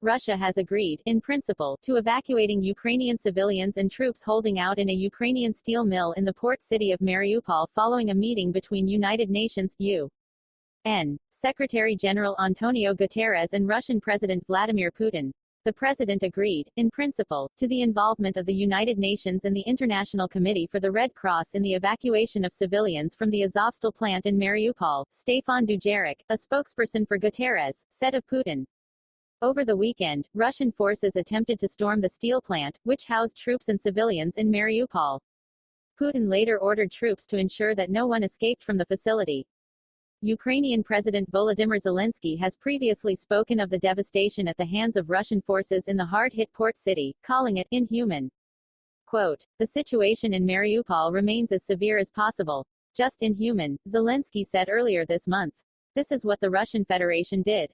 Russia has agreed, in principle, to evacuating Ukrainian civilians and troops holding out in a Ukrainian steel mill in the port city of Mariupol following a meeting between United Nations UN Secretary-General Antonio Guterres and Russian President Vladimir Putin. The president agreed, in principle, to the involvement of the United Nations and the International Committee for the Red Cross in the evacuation of civilians from the Azovstal plant in Mariupol. Stefan Dujarric, a spokesperson for Guterres, said of Putin. Over the weekend, Russian forces attempted to storm the steel plant, which housed troops and civilians in Mariupol. Putin later ordered troops to ensure that no one escaped from the facility. Ukrainian President Volodymyr Zelensky has previously spoken of the devastation at the hands of Russian forces in the hard-hit port city, calling it inhuman. Quote, "The situation in Mariupol remains as severe as possible. Just inhuman," Zelensky said earlier this month. This is what the Russian Federation did,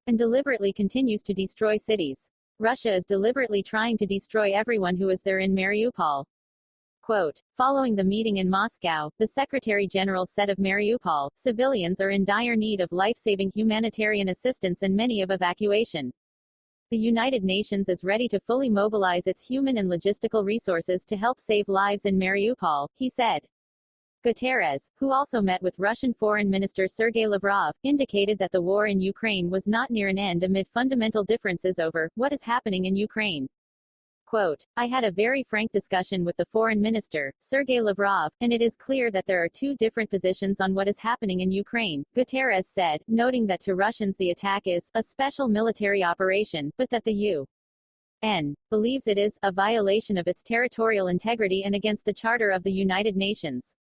and deliberately continues to destroy cities. Russia is deliberately trying to destroy everyone who is there in Mariupol. Quote, following the meeting in Moscow, the Secretary-General said of Mariupol, civilians are in dire need of life-saving humanitarian assistance and many of evacuation. The United Nations is ready to fully mobilize its human and logistical resources to help save lives in Mariupol, he said. Guterres, who also met with Russian Foreign Minister Sergei Lavrov, indicated that the war in Ukraine was not near an end amid fundamental differences over what is happening in Ukraine. Quote, "I had a very frank discussion with the foreign minister, Sergei Lavrov, and it is clear that there are two different positions on what is happening in Ukraine," Guterres said, noting that to Russians the attack is a special military operation, but that the UN believes it is a violation of its territorial integrity and against the Charter of the United Nations.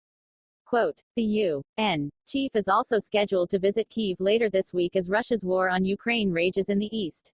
Quote, the UN chief is also scheduled to visit Kyiv later this week as Russia's war on Ukraine rages in the east.